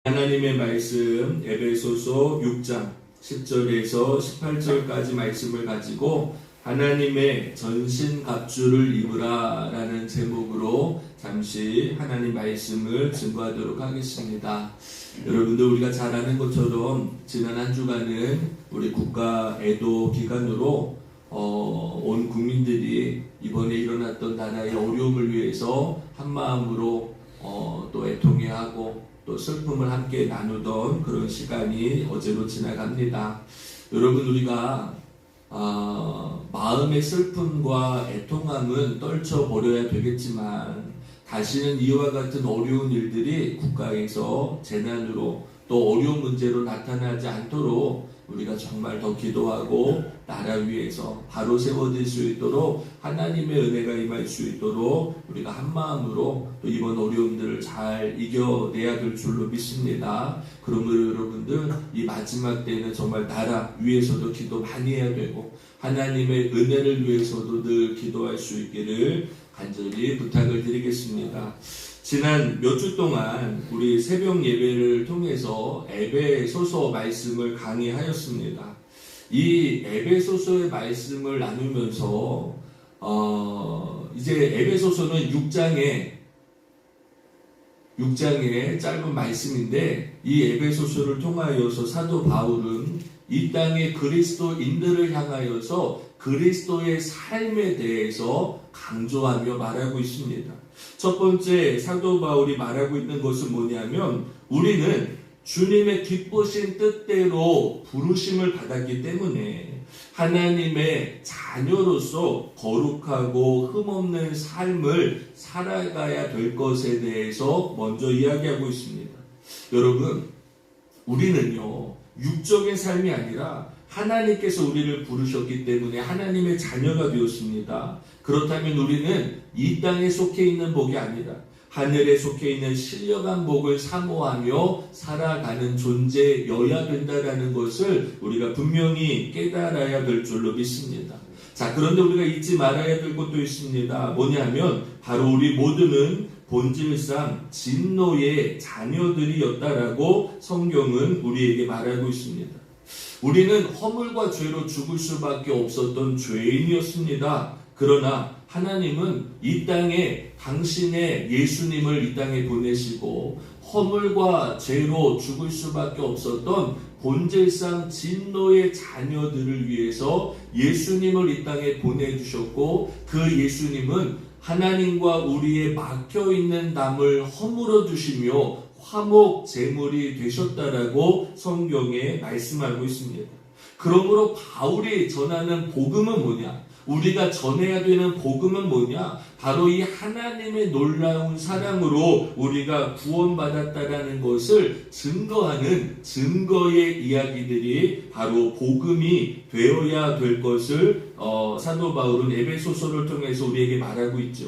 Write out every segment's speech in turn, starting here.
하나님의 말씀 에베소서 6장 10절에서 18절까지 말씀을 가지고 하나님의 전신갑주를 입으라 라는 제목으로 잠시 하나님 말씀을 증거하도록 하겠습니다. 여러분들 우리가 잘 아는 것처럼 지난 한 주간은 우리 국가 애도 기간으로 온 국민들이 이번에 일어났던 나라의 어려움을 위해서 한마음으로 또 애통해하고 또 슬픔을 함께 나누던 그런 시간이 어제로 지나갑니다. 여러분 우리가 마음의 슬픔과 애통함은 떨쳐버려야 되겠지만 다시는 이와 같은 어려운 일들이 국가에서 재난으로 또 어려운 문제로 나타나지 않도록 우리가 정말 더 기도하고 나라 위에서 바로 세워질 수 있도록 하나님의 은혜가 임할 수 있도록 우리가 한마음으로 또 이번 어려움들을 잘 이겨내야 될 줄로 믿습니다. 그러므로 여러분들 이 마지막 때는 정말 나라 위에서도 기도 많이 해야 되고 하나님의 은혜를 위해서도 늘 기도할 수 있기를 간절히 부탁을 드리겠습니다. 지난 몇 주 동안 우리 새벽 예배를 통해서 에베소서 말씀을 강의하였습니다. 이 에베소서의 말씀을 나누면서 이제 에베소서는 6장의 짧은 말씀인데 이 에베소서를 통하여서 사도 바울은 이 땅의 그리스도인들을 향하여서 그리스도의 삶에 대해서 강조하며 말하고 있습니다. 첫 번째 사도 바울이 말하고 있는 것은 뭐냐면 우리는 주님의 기쁘신 뜻대로 부르심을 받았기 때문에 하나님의 자녀로서 거룩하고 흠없는 삶을 살아가야 될 것에 대해서 먼저 이야기하고 있습니다. 여러분 우리는요 육적인 삶이 아니라 하나님께서 우리를 부르셨기 때문에 하나님의 자녀가 되었습니다. 그렇다면 우리는 이 땅에 속해 있는 복이 아니라 하늘에 속해 있는 신령한 복을 사모하며 살아가는 존재여야 된다는 것을 우리가 분명히 깨달아야 될 줄로 믿습니다. 자, 그런데 우리가 잊지 말아야 될 것도 있습니다. 뭐냐면 바로 우리 모두는 본질상 진노의 자녀들이었다라고 성경은 우리에게 말하고 있습니다. 우리는 허물과 죄로 죽을 수밖에 없었던 죄인이었습니다. 그러나 하나님은 이 땅에 당신의 예수님을 이 땅에 보내시고 허물과 죄로 죽을 수밖에 없었던 본질상 진노의 자녀들을 위해서 예수님을 이 땅에 보내주셨고 그 예수님은 하나님과 우리의 막혀있는 담을 허물어 주시며 화목 제물이 되셨다라고 성경에 말씀하고 있습니다. 그러므로 바울이 전하는 복음은 뭐냐? 우리가 전해야 되는 복음은 뭐냐? 바로 이 하나님의 놀라운 사랑으로 우리가 구원받았다라는 것을 증거하는 증거의 이야기들이 바로 복음이 되어야 될 것을 사도 바울은 에베소서를 통해서 우리에게 말하고 있죠.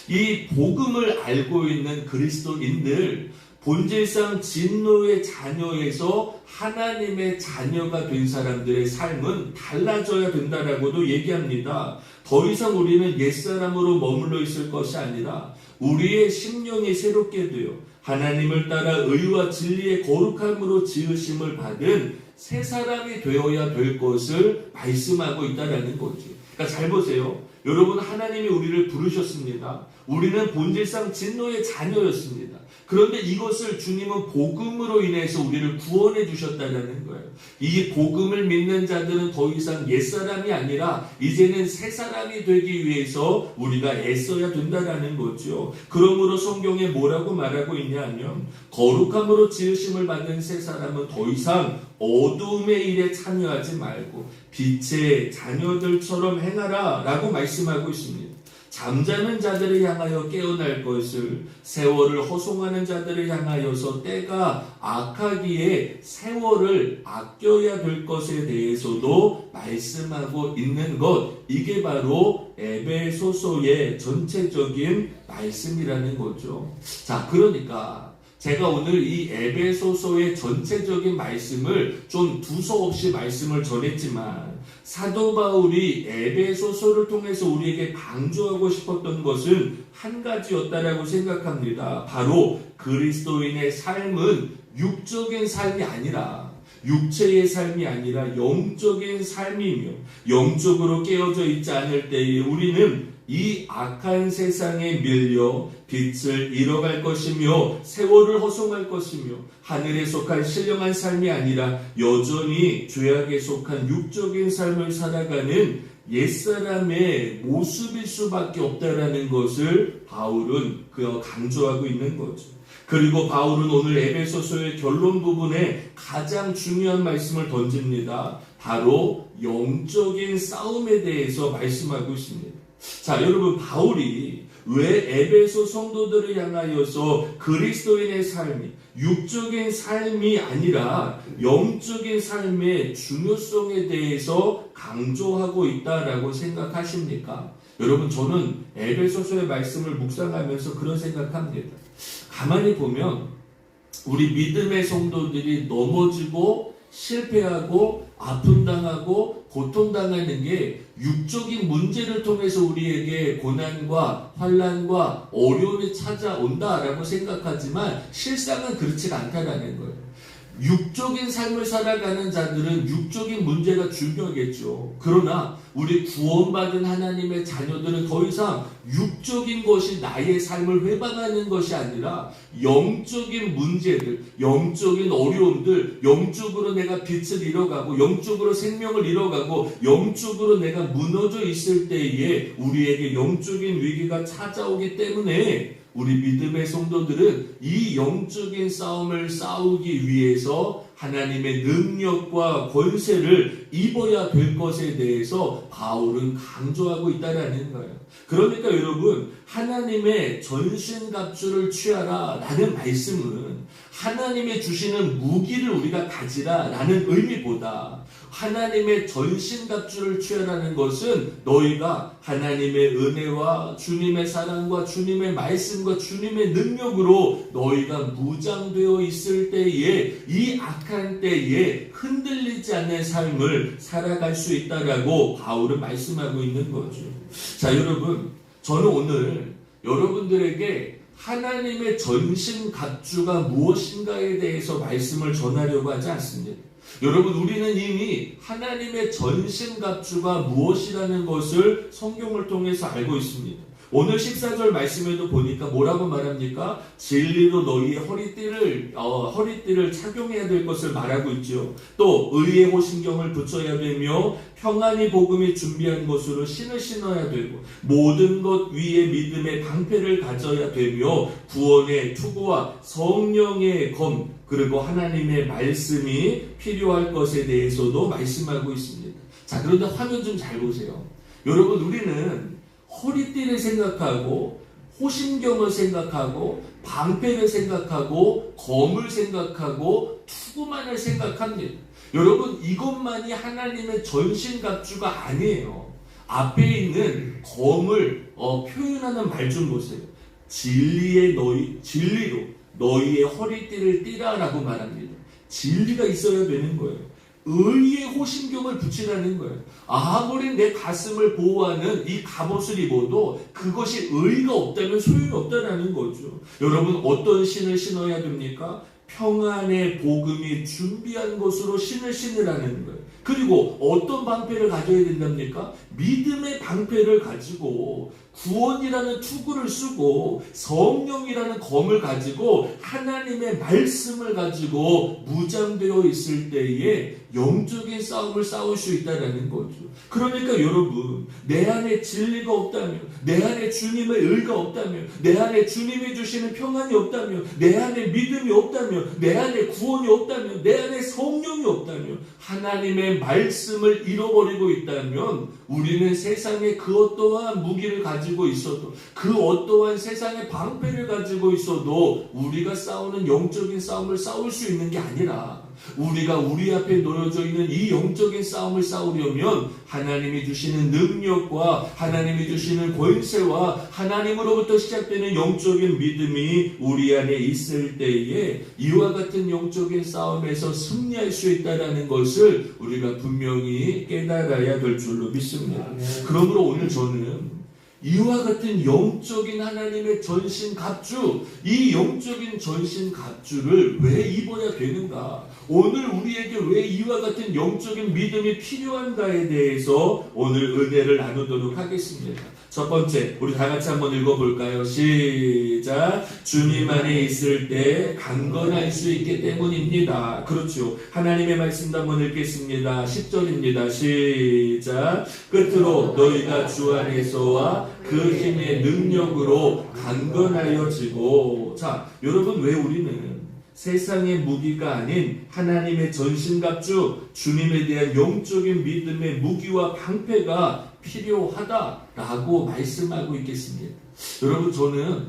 이 복음을 알고 있는 그리스도인들 본질상 진노의 자녀에서 하나님의 자녀가 된 사람들의 삶은 달라져야 된다라고도 얘기합니다. 더 이상 우리는 옛사람으로 머물러 있을 것이 아니라 우리의 심령이 새롭게 되어 하나님을 따라 의와 진리의 거룩함으로 지으심을 받은 새 사람이 되어야 될 것을 말씀하고 있다라는 거죠. 그러니까 잘 보세요. 여러분 하나님이 우리를 부르셨습니다. 우리는 본질상 진노의 자녀였습니다. 그런데 이것을 주님은 복음으로 인해서 우리를 구원해 주셨다는 거예요. 이 복음을 믿는 자들은 더 이상 옛사람이 아니라 이제는 새사람이 되기 위해서 우리가 애써야 된다는 거죠. 그러므로 성경에 뭐라고 말하고 있냐 하면 거룩함으로 지으심을 받는 새사람은 더 이상 어두움의 일에 참여하지 말고 빛의 자녀들처럼 행하라 라고 말씀하고 있습니다. 잠자는 자들을 향하여 깨어날 것을 세월을 허송하는 자들을 향하여서 때가 악하기에 세월을 아껴야 될 것에 대해서도 말씀하고 있는 것 이게 바로 에베소서의 전체적인 말씀이라는 거죠. 자, 그러니까 제가 오늘 이 에베소서의 전체적인 말씀을 좀 두서없이 말씀을 전했지만 사도 바울이 에베소서를 통해서 우리에게 강조하고 싶었던 것은 한 가지였다라고 생각합니다. 바로 그리스도인의 삶은 육적인 삶이 아니라 육체의 삶이 아니라 영적인 삶이며 영적으로 깨어져 있지 않을 때에 우리는 이 악한 세상에 밀려 빛을 잃어갈 것이며 세월을 허송할 것이며 하늘에 속한 신령한 삶이 아니라 여전히 죄악에 속한 육적인 삶을 살아가는 옛사람의 모습일 수밖에 없다라는 것을 바울은 강조하고 있는 거죠. 그리고 바울은 오늘 에베소서의 결론 부분에 가장 중요한 말씀을 던집니다. 바로 영적인 싸움에 대해서 말씀하고 있습니다. 자, 여러분, 바울이 왜 에베소 성도들을 향하여서 그리스도인의 삶이 육적인 삶이 아니라 영적인 삶의 중요성에 대해서 강조하고 있다라고 생각하십니까? 여러분, 저는 에베소서의 말씀을 묵상하면서 그런 생각합니다. 가만히 보면 우리 믿음의 성도들이 넘어지고 실패하고 아픔당하고 고통당하는 게 육적인 문제를 통해서 우리에게 고난과 환난과 어려움이 찾아온다라고 생각하지만 실상은 그렇지가 않다라는 거예요. 육적인 삶을 살아가는 자들은 육적인 문제가 중요하겠죠. 그러나 우리 구원받은 하나님의 자녀들은 더 이상 육적인 것이 나의 삶을 회방하는 것이 아니라 영적인 문제들, 영적인 어려움들, 영적으로 내가 빛을 잃어가고 영적으로 생명을 잃어가고 영적으로 내가 무너져 있을 때에 우리에게 영적인 위기가 찾아오기 때문에 우리 믿음의 성도들은 이 영적인 싸움을 싸우기 위해서 하나님의 능력과 권세를 입어야 될 것에 대해서 바울은 강조하고 있다는 거예요. 그러니까 여러분, 하나님의 전신갑주를 취하라 라는 말씀은 하나님의 주시는 무기를 우리가 가지라 라는 의미보다 하나님의 전신갑주를 취하라는 것은 너희가 하나님의 은혜와 주님의 사랑과 주님의 말씀과 주님의 능력으로 너희가 무장되어 있을 때에 이 악한 때에 흔들리지 않는 삶을 살아갈 수 있다라고 바울은 말씀하고 있는 거죠. 자, 여러분, 저는 오늘 여러분들에게 하나님의 전신갑주가 무엇인가에 대해서 말씀을 전하려고 하지 않습니다. 여러분, 우리는 이미 하나님의 전신갑주가 무엇이라는 것을 성경을 통해서 알고 있습니다. 오늘 14절 말씀에도 보니까 뭐라고 말합니까? 진리로 너희의 허리띠를 착용해야 될 것을 말하고 있죠. 또 의의 호신경을 붙여야 되며 평안의 복음이 준비한 것으로 신을 신어야 되고 모든 것 위에 믿음의 방패를 가져야 되며 구원의 투구와 성령의 검 그리고 하나님의 말씀이 필요할 것에 대해서도 말씀하고 있습니다. 자, 그런데 화면 좀 잘 보세요. 여러분, 우리는 허리띠를 생각하고 호신경을 생각하고 방패를 생각하고 검을 생각하고 투구만을 생각합니다. 여러분, 이것만이 하나님의 전신갑주가 아니에요. 앞에 있는 검을 표현하는 말 좀 보세요. 진리로 너희의 허리띠를 띠라라고 말합니다. 진리가 있어야 되는 거예요. 의의 호신경을 붙이라는 거예요. 아무리 내 가슴을 보호하는 이 갑옷을 입어도 그것이 의가 없다면 소용이 없다는 거죠. 여러분, 어떤 신을 신어야 됩니까? 평안의 복음이 준비한 것으로 신을 신으라는 거예요. 그리고 어떤 방패를 가져야 된답니까? 믿음의 방패를 가지고 구원이라는 투구를 쓰고 성령이라는 검을 가지고 하나님의 말씀을 가지고 무장되어 있을 때에 영적인 싸움을 싸울 수 있다는 거죠. 그러니까 여러분, 내 안에 진리가 없다면, 내 안에 주님의 의가 없다면, 내 안에 주님이 주시는 평안이 없다면, 내 안에 믿음이 없다면, 내 안에 구원이 없다면, 내 안에 성령이 없다면, 하나님의 말씀을 잃어버리고 있다면 우리는 세상에 그 어떠한 무기를 가지고 있어도 그 어떠한 세상의 방패를 가지고 있어도 우리가 싸우는 영적인 싸움을 싸울 수 있는 게 아니라 우리가 우리 앞에 놓여져 있는 이 영적인 싸움을 싸우려면 하나님이 주시는 능력과 하나님이 주시는 권세와 하나님으로부터 시작되는 영적인 믿음이 우리 안에 있을 때에 이와 같은 영적인 싸움에서 승리할 수 있다는 것을 우리가 분명히 깨달아야 될 줄로 믿습니다. 그러므로 오늘 저는 이와 같은 영적인 하나님의 전신갑주, 이 영적인 전신갑주를 왜 입어야 되는가? 오늘 우리에게 왜 이와 같은 영적인 믿음이 필요한가에 대해서 오늘 은혜를 나누도록 하겠습니다. 첫 번째, 우리 다 같이 한번 읽어볼까요? 시작. 주님 안에 있을 때 강건할 수 있기 때문입니다. 그렇죠. 하나님의 말씀도 한번 읽겠습니다. 10절입니다. 시작. 끝으로 너희가 주 안에서와 그 힘의 능력으로 강건하여지고. 자, 여러분, 왜 우리는 세상의 무기가 아닌 하나님의 전신갑주, 주님에 대한 영적인 믿음의 무기와 방패가 필요하다라고 말씀하고 있겠습니다. 여러분, 저는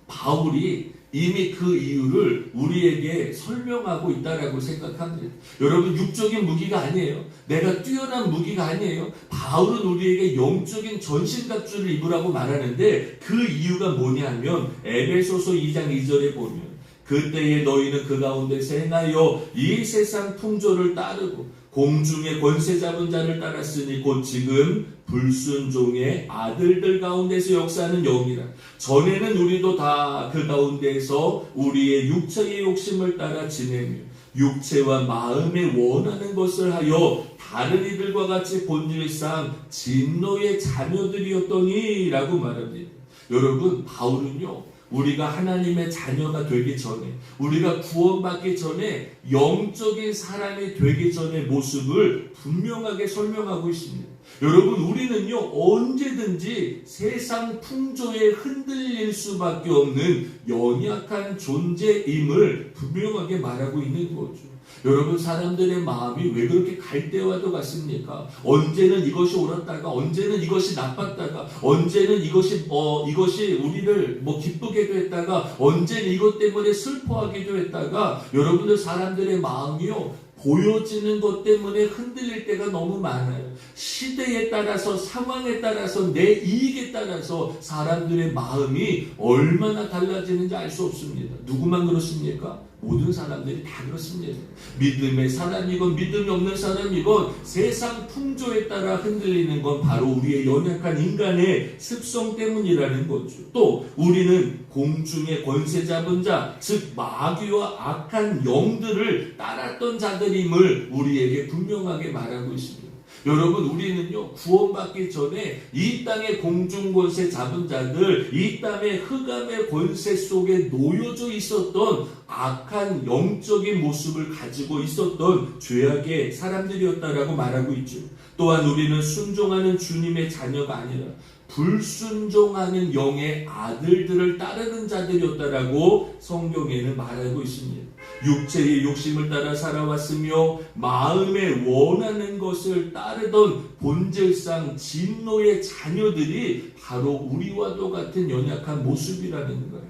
바울이 이미 그 이유를 우리에게 설명하고 있다라고 생각합니다. 여러분, 육적인 무기가 아니에요. 내가 뛰어난 무기가 아니에요. 바울은 우리에게 영적인 전신갑주를 입으라고 말하는데 그 이유가 뭐냐면 에베소서 2장 2절에 보면 그때에 너희는 그 가운데서 행하여 이 세상 풍조를 따르고 공중의 권세 잡은 자를 따랐으니 곧 지금 불순종의 아들들 가운데서 역사하는 영이라. 전에는 우리도 다 그 가운데서 우리의 육체의 욕심을 따라 지내며 육체와 마음에 원하는 것을 하여 다른 이들과 같이 본질상 진노의 자녀들이었더니 라고 말합니다. 여러분, 바울은요, 우리가 하나님의 자녀가 되기 전에, 우리가 구원받기 전에 영적인 사람이 되기 전의 모습을 분명하게 설명하고 있습니다. 여러분, 우리는요, 언제든지 세상 풍조에 흔들릴 수밖에 없는 연약한 존재임을 분명하게 말하고 있는 거죠. 여러분, 사람들의 마음이 왜 그렇게 갈대와도 같습니까? 언제는 이것이 옳았다가, 언제는 이것이 나빴다가, 언제는 이것이 우리를 기쁘게도 했다가, 언제는 이것 때문에 슬퍼하기도 했다가, 여러분들 사람들의 마음이요, 보여지는 것 때문에 흔들릴 때가 너무 많아요. 시대에 따라서, 상황에 따라서, 내 이익에 따라서 사람들의 마음이 얼마나 달라지는지 알 수 없습니다. 누구만 그렇습니까? 모든 사람들이 다 그렇습니다. 믿음의 사람이건 믿음이 없는 사람이건 세상 풍조에 따라 흔들리는 건 바로 우리의 연약한 인간의 습성 때문이라는 거죠. 또 우리는 공중의 권세 잡은 자, 즉 마귀와 악한 영들을 따랐던 자들임을 우리에게 분명하게 말하고 있습니다. 여러분, 우리는요, 구원받기 전에 이 땅의 공중권세 잡은 자들, 이 땅의 흑암의 권세 속에 놓여져 있었던 악한 영적인 모습을 가지고 있었던 죄악의 사람들이었다라고 말하고 있죠. 또한 우리는 순종하는 주님의 자녀가 아니라 불순종하는 영의 아들들을 따르는 자들이었다라고 성경에는 말하고 있습니다. 육체의 욕심을 따라 살아왔으며 마음에 원하는 것을 따르던 본질상 진노의 자녀들이 바로 우리와도 같은 연약한 모습이라는 거예요.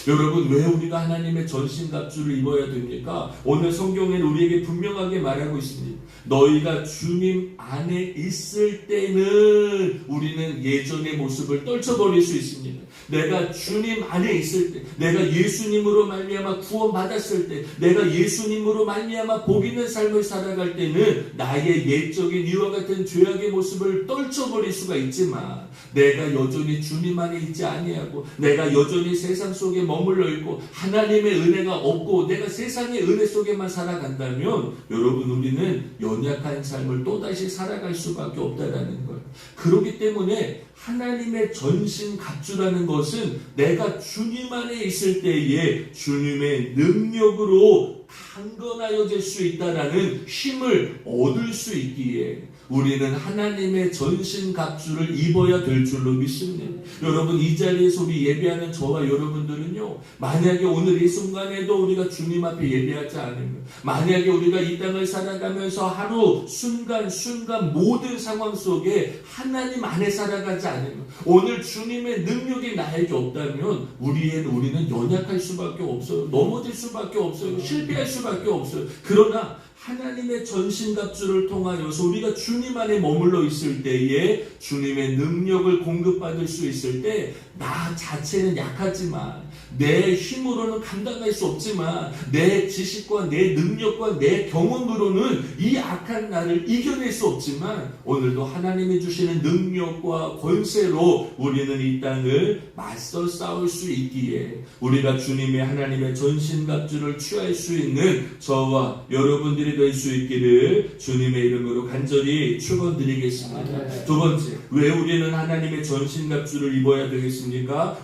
여러분, 왜 우리가 하나님의 전신갑주를 입어야 됩니까? 오늘 성경에는 우리에게 분명하게 말하고 있습니다. 너희가 주님 안에 있을 때는 우리는 예전의 모습을 떨쳐버릴 수 있습니다. 내가 주님 안에 있을 때, 내가 예수님으로 말미암아 구원받았을 때, 내가 예수님으로 말미암아 복 있는 삶을 살아갈 때는 나의 옛적인 이와 같은 죄악의 모습을 떨쳐버릴 수가 있지만, 내가 여전히 주님 안에 있지 아니하고 내가 여전히 세상 속에 머물러 있고 하나님의 은혜가 없고 내가 세상의 은혜 속에만 살아간다면 여러분, 우리는 연약한 삶을 또다시 살아갈 수밖에 없다라는 거예요. 그렇기 때문에 하나님의 전신갑주라는 것은 내가 주님 안에 있을 때에 주님의 능력으로 강건하여질 수 있다라는 힘을 얻을 수 있기에 우리는 하나님의 전신갑주를 입어야 될 줄로 믿습니다. 여러분, 이 자리에서 우리 예배하는 저와 여러분들은요, 만약에 오늘 이 순간에도 우리가 주님 앞에 예배하지 않으면, 만약에 우리가 이 땅을 살아가면서 하루 순간 모든 상황 속에 하나님 안에 살아가지 않으면, 오늘 주님의 능력이 나에게 없다면 우리는 연약할 수밖에 없어요. 넘어질 수밖에 없어요. 실패할 수밖에 없어요. 그러나 하나님의 전신갑주를 통하여서 우리가 주님 안에 머물러 있을 때에 주님의 능력을 공급받을 수 있을 때 나 자체는 약하지만 내 힘으로는 감당할 수 없지만 내 지식과 내 능력과 내 경험으로는 이 악한 나를 이겨낼 수 없지만 오늘도 하나님이 주시는 능력과 권세로 우리는 이 땅을 맞서 싸울 수 있기에 우리가 주님의 하나님의 전신갑주를 취할 수 있는 저와 여러분들이 될 수 있기를 주님의 이름으로 간절히 축원드리겠습니다. 두 번째, 왜 우리는 하나님의 전신갑주를 입어야 되겠습니까?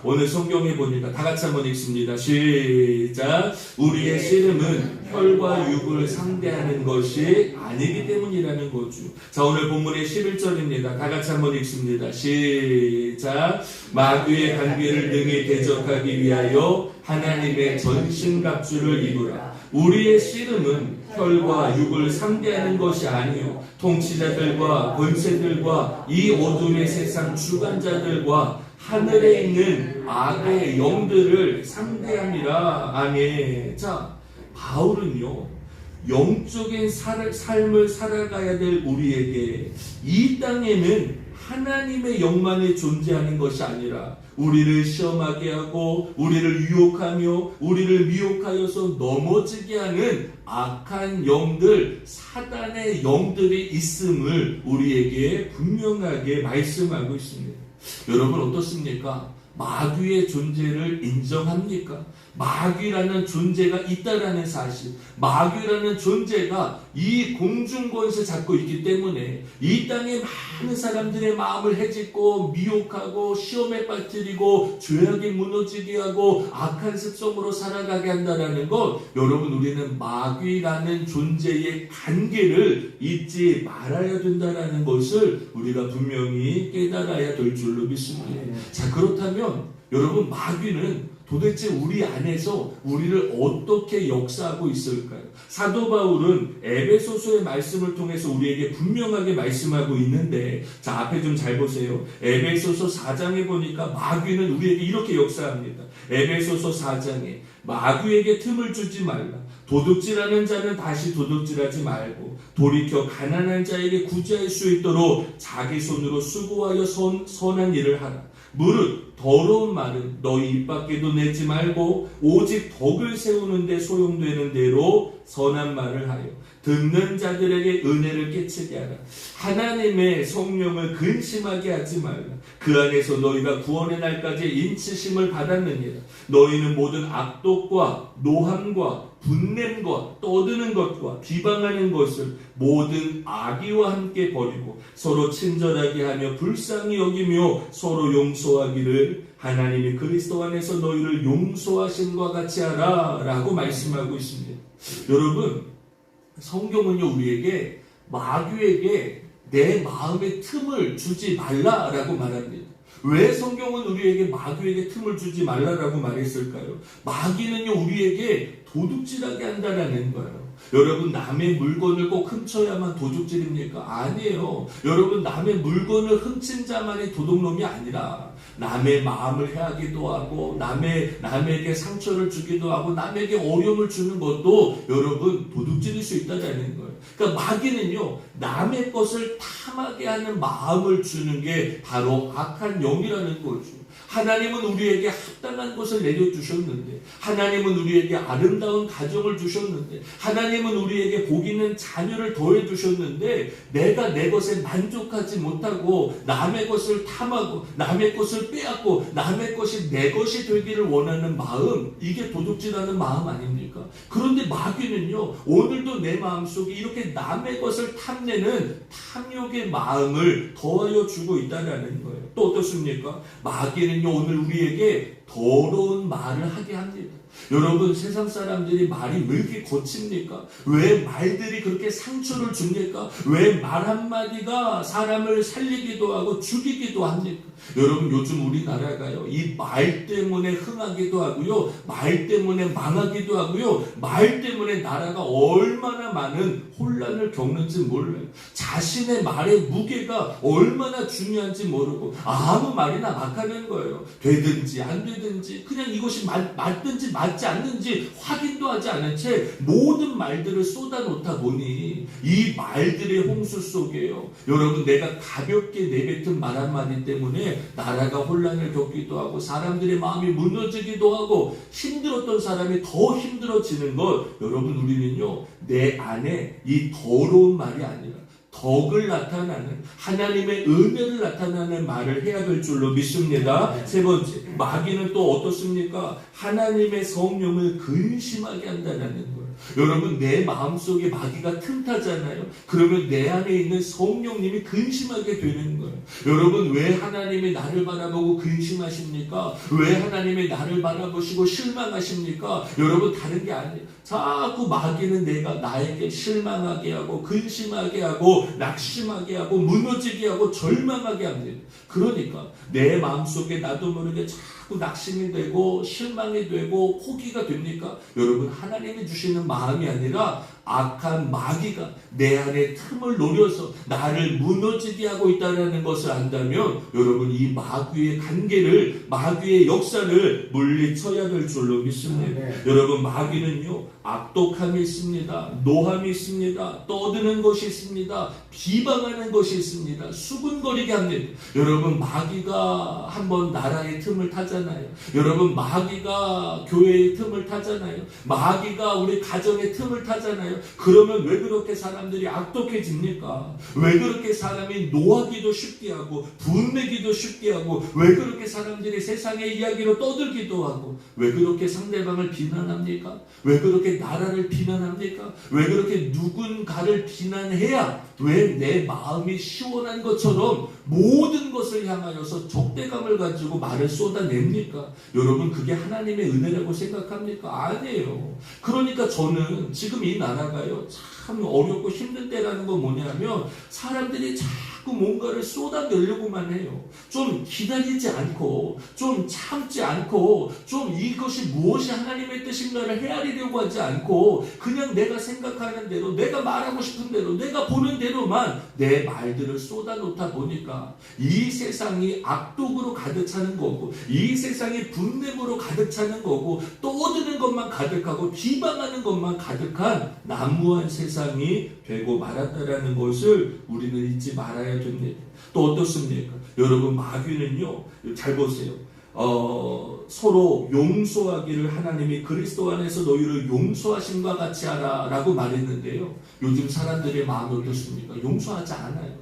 오늘 성경에 보니까 다 같이 한번 읽습니다. 시작. 우리의 씨름은 혈과 육을 상대하는 것이 아니기 때문이라는 거죠. 자, 오늘 본문의 11절입니다. 다 같이 한번 읽습니다. 시작. 마귀의 간귀를 능히 대적하기 위하여 하나님의 전신갑주를 입으라. 우리의 씨름은 혈과 육을 상대하는 것이 아니요 통치자들과 권세들과 이 어둠의 세상 주관자들과 하늘에 있는 악의 영들을 상대합니다. 아멘. 자, 바울은요 영적인 삶을 살아가야 될 우리에게 이 땅에는 하나님의 영만이 존재하는 것이 아니라 우리를 시험하게 하고 우리를 유혹하며 우리를 미혹하여서 넘어지게 하는 악한 영들, 사단의 영들이 있음을 우리에게 분명하게 말씀하고 있습니다. 여러분 어떻습니까? 마귀의 존재를 인정합니까? 마귀라는 존재가 있다라는 사실, 마귀라는 존재가 이 공중권세 잡고 있기 때문에 이 땅에 많은 사람들의 마음을 해집고 미혹하고 시험에 빠뜨리고 죄악에 무너지게 하고 악한 습성으로 살아가게 한다는 것, 여러분 우리는 마귀라는 존재의 관계를 잊지 말아야 된다는 것을 우리가 분명히 깨달아야 될 줄로 믿습니다. 자, 그렇다면 여러분 마귀는 도대체 우리 안에서 우리를 어떻게 역사하고 있을까요? 사도 바울은 에베소서의 말씀을 통해서 우리에게 분명하게 말씀하고 있는데, 자, 앞에 좀 잘 보세요. 에베소서 4장에 보니까 마귀는 우리에게 이렇게 역사합니다. 에베소서 4장에 마귀에게 틈을 주지 말라. 도둑질하는 자는 다시 도둑질하지 말고 돌이켜 가난한 자에게 구제할 수 있도록 자기 손으로 수고하여 선한 일을 하라. 무릇 더러운 말은 너희 입 밖에도 내지 말고 오직 덕을 세우는 데 소용되는 대로 선한 말을 하여 듣는 자들에게 은혜를 끼치게 하라. 하나님의 성령을 근심하게 하지 말라. 그 안에서 너희가 구원의 날까지 인치심을 받았느니라. 너희는 모든 악독과 노함과 분냄과 떠드는 것과 비방하는 것을 모든 악의와 함께 버리고 서로 친절하게 하며 불쌍히 여기며 서로 용서하기를 하나님이 그리스도 안에서 너희를 용서하신 것 같이 하라 라고 말씀하고 있습니다. 여러분, 성경은요 우리에게 마귀에게 내 마음의 틈을 주지 말라라고 말합니다. 왜 성경은 우리에게 마귀에게 틈을 주지 말라라고 말했을까요? 마귀는요 우리에게 도둑질하게 한다라는 거예요. 여러분, 남의 물건을 꼭 훔쳐야만 도둑질입니까? 아니에요. 여러분, 남의 물건을 훔친 자만이 도둑놈이 아니라 남의 마음을 해하기도 하고 남에게 상처를 주기도 하고 남에게 어려움을 주는 것도 여러분 도둑질일 수 있다는 거예요. 그러니까 마귀는요 남의 것을 탐하게 하는 마음을 주는 게 바로 악한 영이라는 거죠. 하나님은 우리에게 합당한 것을 내려주셨는데, 하나님은 우리에게 아름다운 가정을 주셨는데, 하나님은 우리에게 복 있는 자녀를 더해주셨는데, 내가 내 것에 만족하지 못하고 남의 것을 탐하고 남의 것을 빼앗고 남의 것이 내 것이 되기를 원하는 마음, 이게 도둑질하는 마음 아닙니까? 그런데 마귀는요 오늘도 내 마음속에 이렇게 남의 것을 탐내는 탐욕의 마음을 더하여 주고 있다는 거예요. 또 어떻습니까? 마귀는요 오늘 우리에게 더러운 말을 하게 합니다. 여러분, 세상 사람들이 말이 왜 이렇게 거칩니까? 왜 말들이 그렇게 상처를 줍니까? 왜 말 한마디가 사람을 살리기도 하고 죽이기도 합니까? 여러분, 요즘 우리나라가요 이 말 때문에 흥하기도 하고요, 말 때문에 망하기도 하고요, 말 때문에 나라가 얼마나 많은 혼란을 겪는지 몰라요. 자신의 말의 무게가 얼마나 중요한지 모르고 아무 말이나 막 하는 거예요. 되든지 안 되든지 그냥 이것이 맞든지 맞지 않는지 확인도 하지 않은 채 모든 말들을 쏟아놓다 보니 이 말들의 홍수 속에요. 여러분, 내가 가볍게 내뱉은 말 한마디 때문에 나라가 혼란을 겪기도 하고 사람들의 마음이 무너지기도 하고 힘들었던 사람이 더 힘들어지는 것, 여러분, 우리는요 내 안에 이 더러운 말이 아니라 덕을 나타나는 하나님의 은혜를 나타나는 말을 해야 될 줄로 믿습니다. 세 번째, 마귀는 또 어떻습니까? 하나님의 성령을 근심하게 한다는 거예요. 여러분, 내 마음속에 마귀가 틈타잖아요. 그러면 내 안에 있는 성령님이 근심하게 되는 거예요. 여러분, 왜 하나님이 나를 바라보고 근심하십니까? 왜 하나님이 나를 바라보시고 실망하십니까? 여러분, 다른 게 아니에요. 자꾸 마귀는 나에게 실망하게 하고 근심하게 하고 낙심하게 하고 무너지게 하고 절망하게 합니다. 그러니까 내 마음속에 나도 모르게 자꾸 낙심이 되고 실망이 되고 포기가 됩니까? 여러분, 하나님이 주시는 마음이 아니라 악한 마귀가 내 안에 틈을 노려서 나를 무너지게 하고 있다는 것을 안다면 여러분, 이 마귀의 관계를, 마귀의 역사를 물리쳐야 될 줄로 믿습니다. 여러분, 마귀는요 악독함이 있습니다. 노함이 있습니다. 떠드는 것이 있습니다. 비방하는 것이 있습니다. 수군거리게 합니다. 여러분, 마귀가 한번 나라의 틈을 타잖아요. 여러분, 마귀가 교회의 틈을 타잖아요. 마귀가 우리 가정의 틈을 타잖아요. 그러면 왜 그렇게 사람들이 악독해집니까? 왜 그렇게 사람이 노하기도 쉽게 하고 분내기도 쉽게 하고 왜 그렇게 사람들이 세상의 이야기로 떠들기도 하고 왜 그렇게 상대방을 비난합니까? 왜 그렇게 나라를 비난합니까? 왜 그렇게 누군가를 비난해야 왜 내 마음이 시원한 것처럼 모든 것을 향하여서 적대감을 가지고 말을 쏟아냅니까? 여러분, 그게 하나님의 은혜라고 생각합니까? 아니에요. 그러니까 저는 지금 이 나라가요 참 어렵고 힘든 때라는 건 뭐냐면 사람들이 자꾸 뭔가를 쏟아내려고만 해요. 좀 기다리지 않고 좀 참지 않고 좀 이것이 무엇이 하나님의 뜻인가를 헤아리려고 하지 않고 그냥 내가 생각하는 대로 내가 말하고 싶은 대로 내가 보는 대로만 내 말들을 쏟아놓다 보니까 이 세상이 악독으로 가득 차는 거고 이 세상이 분냄으로 가득 차는 거고 떠드는 것만 가득하고 비방하는 것만 가득한 난무한 세상이 되고 말았다라는 것을 우리는 잊지 말아야 됩니다. 또 어떻습니까? 여러분, 마귀는요 잘 보세요. 서로 용서하기를 하나님이 그리스도 안에서 너희를 용서하심과 같이 하라 라고 말했는데요. 요즘 사람들의 마음이 어떻습니까? 용서하지 않아요.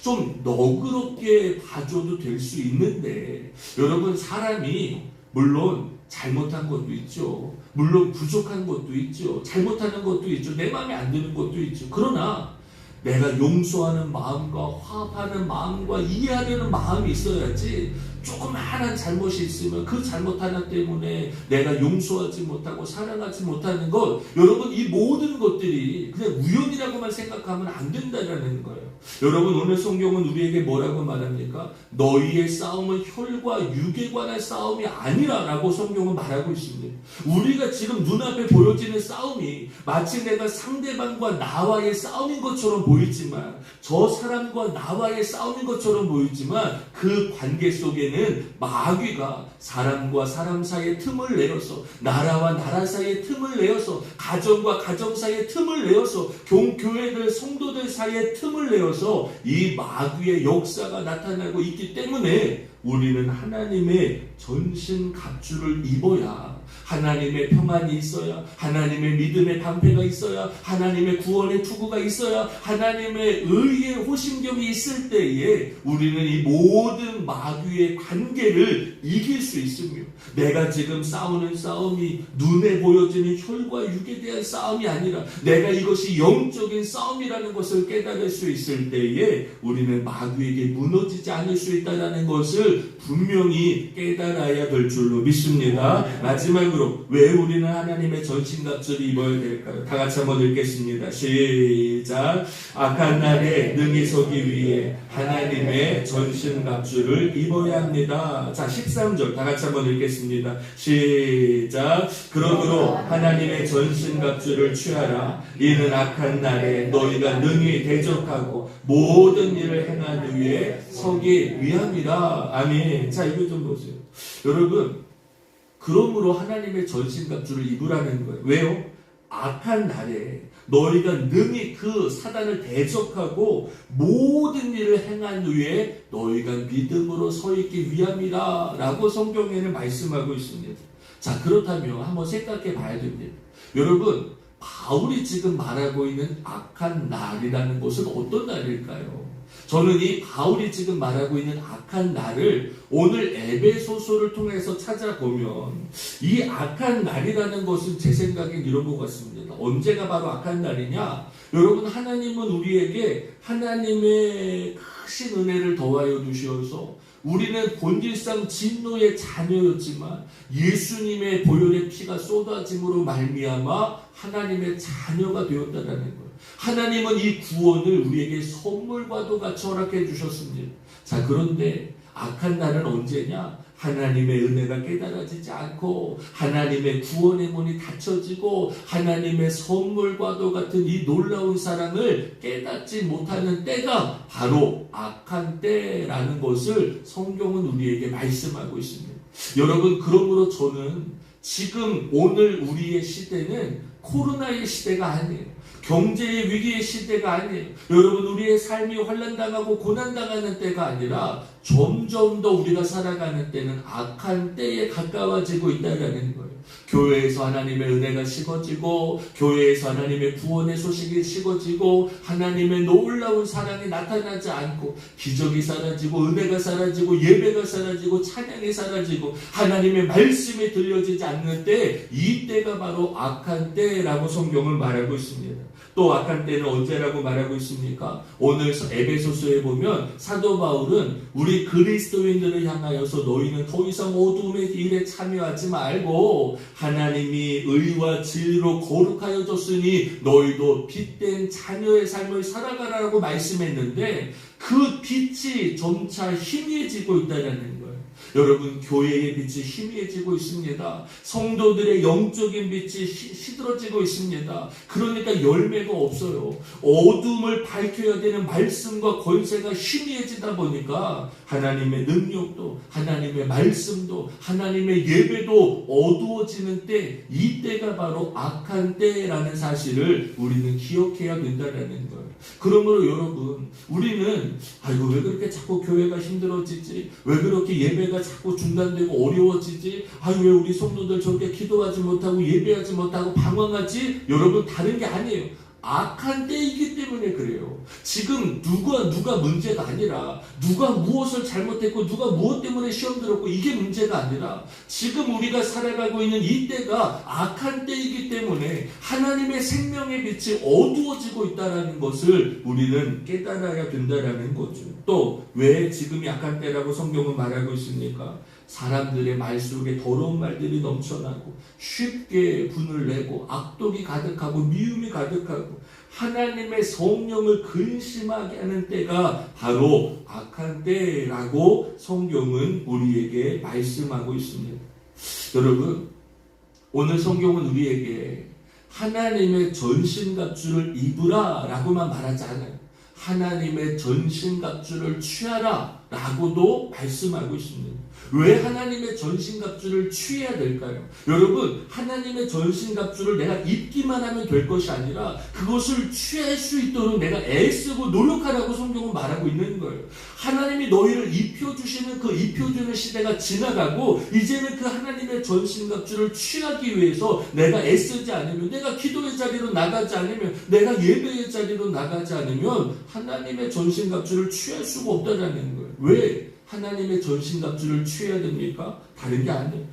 좀 너그럽게 봐줘도 될 수 있는데 여러분, 사람이 물론 잘못한 것도 있죠. 물론 부족한 것도 있죠. 잘못하는 것도 있죠. 내 마음에 안 드는 것도 있죠. 그러나 내가 용서하는 마음과 화합하는 마음과 이해하려는 마음이 있어야지 조그마한 잘못이 있으면 그 잘못 하나 때문에 내가 용서하지 못하고 사랑하지 못하는 것, 여러분, 이 모든 것들이 그냥 우연이라고만 생각하면 안 된다는 거예요. 여러분, 오늘 성경은 우리에게 뭐라고 말합니까? 너희의 싸움은 혈과 육에 관한 싸움이 아니라 라고 성경은 말하고 있습니다. 우리가 지금 눈앞에 보여지는 싸움이 마치 내가 상대방과 나와의 싸움인 것처럼 보이지만 저 사람과 나와의 싸움인 것처럼 보이지만 그 관계 속에는 마귀가 사람과 사람 사이에 틈을 내어서 나라와 나라 사이에 틈을 내어서 가정과 가정 사이에 틈을 내어서 교회들 성도들 사이에 틈을 내어서 이 마귀의 역사가 나타나고 있기 때문에 우리는 하나님의 전신 갑주를 입어야 하나님의 평안이 있어야 하나님의 믿음의 방패가 있어야 하나님의 구원의 투구가 있어야 하나님의 의의 호심경이 있을 때에 우리는 이 모든 마귀의 관계를 이길 수 있으며 내가 지금 싸우는 싸움이 눈에 보여지는 혈과 육에 대한 싸움이 아니라 내가 이것이 영적인 싸움이라는 것을 깨달을 수 있을 때에 우리는 마귀에게 무너지지 않을 수 있다는 것을 분명히 깨달아야 될 줄로 믿습니다. 마지막으로 왜 우리는 하나님의 전신갑주를 입어야 될까요? 다 같이 한번 읽겠습니다. 시작. 악한 날에 능히 서기 위해 하나님의 전신갑주를 입어야 합니다. 자, 13절 다 같이 한번 읽겠습니다. 시작. 그러므로 하나님의 전신갑주를 취하라. 이는 악한 날에 너희가 능히 대적하고 모든 일을 행하기 위해 서기 위함이라. 아멘. 자, 이거 좀 보세요. 여러분, 그러므로 하나님의 전신갑주를 입으라는 거예요. 왜요? 악한 날에 너희가 능히 그 사단을 대적하고 모든 일을 행한 후에 너희가 믿음으로 서 있기 위함이라 라고 성경에는 말씀하고 있습니다. 자, 그렇다면 한번 생각해 봐야 됩니다. 여러분, 바울이 지금 말하고 있는 악한 날이라는 것은 어떤 날일까요? 저는 이 바울이 지금 말하고 있는 악한 날을 오늘 에베소서를 통해서 찾아보면 이 악한 날이라는 것은 제 생각엔 이런 것 같습니다. 언제가 바로 악한 날이냐? 여러분, 하나님은 우리에게 하나님의 크신 은혜를 더하여 주시어서 우리는 본질상 진노의 자녀였지만 예수님의 보혈의 피가 쏟아짐으로 말미암아 하나님의 자녀가 되었다는 거예요. 하나님은 이 구원을 우리에게 선물과도 같이 허락해 주셨습니다. 자, 그런데 악한 날은 언제냐? 하나님의 은혜가 깨달아지지 않고 하나님의 구원의 문이 닫혀지고 하나님의 선물과도 같은 이 놀라운 사랑을 깨닫지 못하는 때가 바로 악한 때라는 것을 성경은 우리에게 말씀하고 있습니다. 여러분, 그러므로 저는 지금 오늘 우리의 시대는 코로나의 시대가 아니에요. 경제의 위기의 시대가 아니에요. 여러분, 우리의 삶이 환난당하고 고난당하는 때가 아니라 점점 더 우리가 살아가는 때는 악한 때에 가까워지고 있다는 거예요. 교회에서 하나님의 은혜가 식어지고 교회에서 하나님의 구원의 소식이 식어지고 하나님의 놀라운 사랑이 나타나지 않고 기적이 사라지고 은혜가 사라지고 예배가 사라지고 찬양이 사라지고 하나님의 말씀이 들려지지 않는 때, 이 때가 바로 악한 때라고 성경은 말하고 있습니다. 또 악한 때는 언제라고 말하고 있습니까? 오늘 에베소서에 보면 사도 바울은 우리 그리스도인들을 향하여서 너희는 더 이상 어두움의 일에 참여하지 말고 하나님이 의와 진리로 거룩하여 줬으니 너희도 빛된 자녀의 삶을 살아가라고 말씀했는데, 그 빛이 점차 희미해지고 있다는 거예요. 여러분, 교회의 빛이 희미해지고 있습니다. 성도들의 영적인 빛이 시들어지고 있습니다. 그러니까 열매가 없어요. 어둠을 밝혀야 되는 말씀과 권세가 희미해지다 보니까 하나님의 능력도 하나님의 말씀도 하나님의 예배도 어두워지는 때, 이 때가 바로 악한 때라는 사실을 우리는 기억해야 된다는 거예요. 그러므로 여러분, 우리는 아이고 왜 그렇게 자꾸 교회가 힘들어지지? 왜 그렇게 예배가 자꾸 중단되고 어려워지지? 아유, 왜 우리 성도들 저렇게 기도하지 못하고 예배하지 못하고 방황하지? 여러분, 다른 게 아니에요. 악한 때이기 때문에 그래요. 지금 누가 문제가 아니라 누가 무엇을 잘못했고 누가 무엇 때문에 시험 들었고 이게 문제가 아니라 지금 우리가 살아가고 있는 이 때가 악한 때이기 때문에 하나님의 생명의 빛이 어두워지고 있다는 것을 우리는 깨달아야 된다는 거죠. 또 왜 지금이 악한 때라고 성경은 말하고 있습니까? 사람들의 말 속에 더러운 말들이 넘쳐나고 쉽게 분을 내고 악독이 가득하고 미움이 가득하고 하나님의 성령을 근심하게 하는 때가 바로 악한 때라고 성경은 우리에게 말씀하고 있습니다. 여러분, 오늘 성경은 우리에게 하나님의 전신갑주를 입으라 라고만 말하지 않아요. 하나님의 전신갑주를 취하라 라고도 말씀하고 있습니다. 왜 하나님의 전신갑주를 취해야 될까요? 여러분, 하나님의 전신갑주를 내가 입기만 하면 될 것이 아니라 그것을 취할 수 있도록 내가 애쓰고 노력하라고 성경은 말하고 있는 거예요. 하나님이 너희를 입혀주시는 그 입혀주는 시대가 지나가고 이제는 그 하나님의 전신갑주를 취하기 위해서 내가 애쓰지 않으면, 내가 기도의 자리로 나가지 않으면, 내가 예배의 자리로 나가지 않으면 하나님의 전신갑주를 취할 수가 없다는 거예요. 왜 하나님의 전신갑주를 취해야 됩니까? 다른 게 아니에요.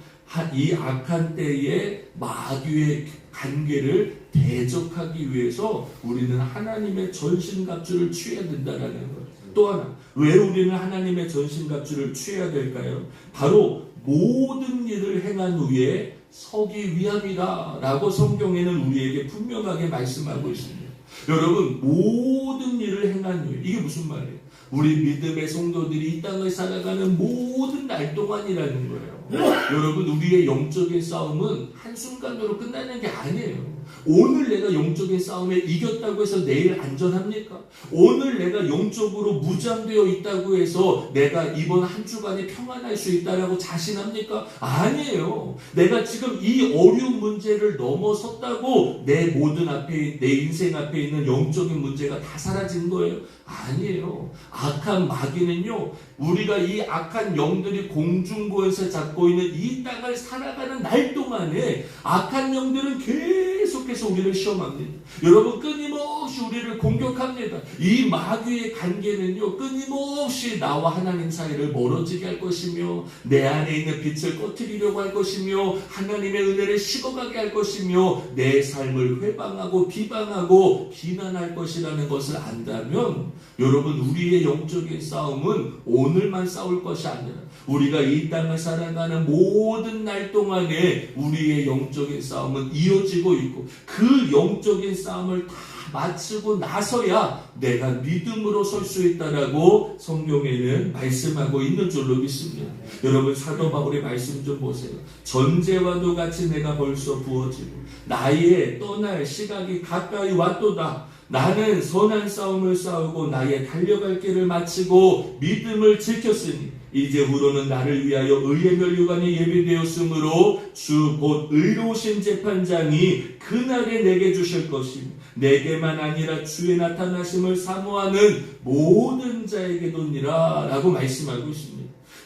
이 악한 때에 마귀의 관계를 대적하기 위해서 우리는 하나님의 전신갑주를 취해야 된다는 거예요. 또 하나, 왜 우리는 하나님의 전신갑주를 취해야 될까요? 바로 모든 일을 행한 후에 서기 위함이다 라고 성경에는 우리에게 분명하게 말씀하고 있습니다. 여러분, 모든 일을 행한 후에, 이게 무슨 말이에요? 우리 믿음의 성도들이 이 땅을 살아가는 모든 날 동안이라는 거예요. 여러분, 우리의 영적인 싸움은 한순간으로 끝나는 게 아니에요. 오늘 내가 영적인 싸움에 이겼다고 해서 내일 안전합니까? 오늘 내가 영적으로 무장되어 있다고 해서 내가 이번 한 주간에 평안할 수 있다라고 자신합니까? 아니에요. 내가 지금 이 어려운 문제를 넘어섰다고 내 모든 앞에, 내 인생 앞에 있는 영적인 문제가 다 사라진 거예요? 아니에요. 악한 마귀는요, 우리가 이 악한 영들이 공중부에서 잡고 있는 이 땅을 살아가는 날 동안에 악한 영들은 계속해서 우리를 시험합니다. 여러분, 끊임없이 우리를 공격합니다. 이 마귀의 관계는요, 끊임없이 나와 하나님 사이를 멀어지게 할 것이며, 내 안에 있는 빛을 꺼트리려고 할 것이며, 하나님의 은혜를 식어가게 할 것이며, 내 삶을 회방하고 비방하고 비난할 것이라는 것을 안다면, 여러분, 우리의 영적인 싸움은 오늘만 싸울 것이 아니라 우리가 이 땅을 살아가는 모든 날 동안에 우리의 영적인 싸움은 이어지고 있고, 그 영적인 싸움을 다 마치고 나서야 내가 믿음으로 설 수 있다라고 성경에는 말씀하고 있는 줄로 믿습니다. 여러분, 사도 바울의 말씀 좀 보세요. 전제와도 같이 내가 벌써 부어지고 나의 떠날 시각이 가까이 왔도다. 나는 선한 싸움을 싸우고 나의 달려갈 길을 마치고 믿음을 지켰으니 이제후로는 나를 위하여 의의 면류관이 예비되었으므로 주 곧 의로우신 재판장이 그날에 내게 주실 것이며 내게만 아니라 주의 나타나심을 사모하는 모든 자에게도니라 라고 말씀하고 있습니다.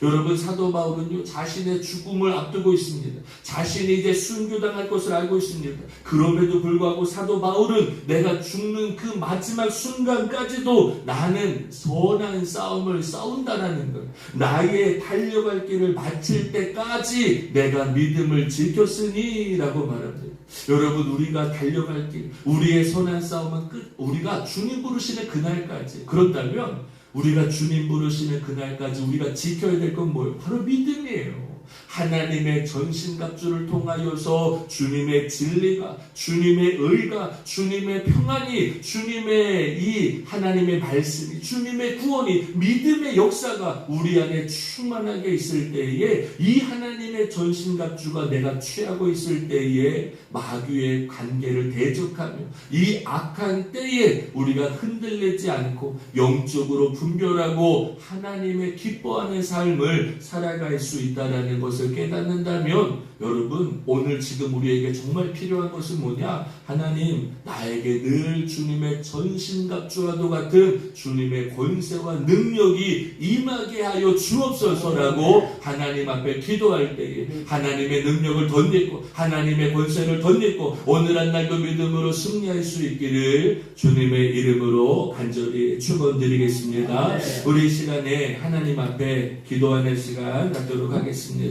여러분, 사도 바울은요, 자신의 죽음을 앞두고 있습니다. 자신이 이제 순교당할 것을 알고 있습니다. 그럼에도 불구하고 사도 바울은 내가 죽는 그 마지막 순간까지도 나는 선한 싸움을 싸운다라는 것, 나의 달려갈 길을 마칠 때까지 내가 믿음을 지켰으니 라고 말합니다. 여러분, 우리가 달려갈 길, 우리의 선한 싸움은 우리가 주님 부르시는 그날까지, 그렇다면 우리가 주님 부르시는 그날까지 우리가 지켜야 될 건 뭐예요? 바로 믿음이에요. 하나님의 전신갑주를 통하여서 주님의 진리가, 주님의 의가, 주님의 평안이, 주님의 이 하나님의 말씀이, 주님의 구원이, 믿음의 역사가 우리 안에 충만하게 있을 때에, 이 하나님의 전신갑주가 내가 취하고 있을 때에 마귀의 관계를 대적하며 이 악한 때에 우리가 흔들리지 않고 영적으로 분별하고 하나님의 기뻐하는 삶을 살아갈 수 있다는 것을 깨닫는다면, 여러분, 오늘 지금 우리에게 정말 필요한 것은 뭐냐? 하나님, 나에게 늘 주님의 전신갑주와도 같은 주님의 권세와 능력이 임하게 하여 주옵소서라고 하나님 앞에 기도할 때에 하나님의 능력을 덧입고 하나님의 권세를 덧입고 오늘 한 날도 믿음으로 승리할 수 있기를 주님의 이름으로 간절히 축원드리겠습니다. 우리 시간에 하나님 앞에 기도하는 시간 갖도록 하겠습니다.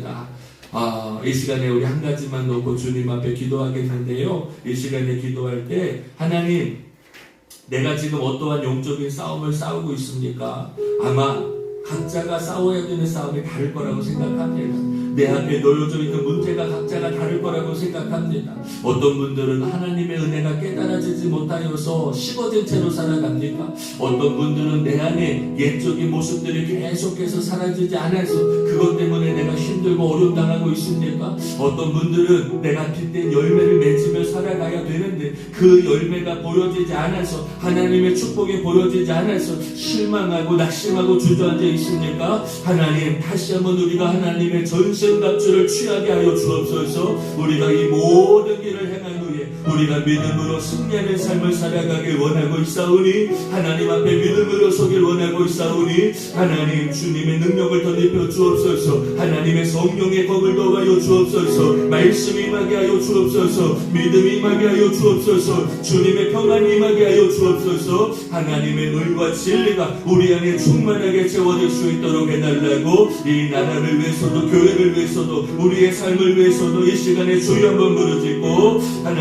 이 시간에 우리 한 가지만 놓고 주님 앞에 기도하겠는데요. 이 시간에 기도할 때, 하나님, 내가 지금 어떠한 영적인 싸움을 싸우고 있습니까? 아마 각자가 싸워야 되는 싸움이 다를 거라고 생각합니다. 내 앞에 놓여져 있는 문제가 각자가 다를 거라고 생각합니다. 어떤 분들은 하나님의 은혜가 깨달아지지 못하여서 식어진 채로 살아갑니까? 어떤 분들은 내 안에 옛적인 모습들이 계속해서 사라지지 않아서 그것 때문에 내가 힘들고 어려움당하고 있습니까? 어떤 분들은 내가 빚된 열매를 맺으며 살아가야 되는데 그 열매가 보여지지 않아서, 하나님의 축복이 보여지지 않아서 실망하고 낙심하고 주저앉아 있습니까? 하나님, 다시 한번 우리가 하나님의 전신갑주를 취하게 하여 주옵소서. 우리가 이 모든 길을 행한 후에 우리가 믿음으로 승리하는 삶을 살아가길 원하고 있사오니, 하나님 앞에 믿음으로 서길 원하고 있사오니, 하나님, 주님의 능력을 덧입혀 주옵소서. 하나님의 성령의 법을 더하여 주옵소서. 말씀이 임하게 하여 주옵소서. 믿음이 임하게 하여 주옵소서. 주님의 평안이 임하게 하여 주옵소서. 하나님의 의와 진리가 우리 안에 충만하게 채워질 수 있도록 해달라고, 이 나라를 위해서도 교회를 위해서도 우리의 삶을 위해서도 이 시간에 주여 한번 부르짖고, 하나님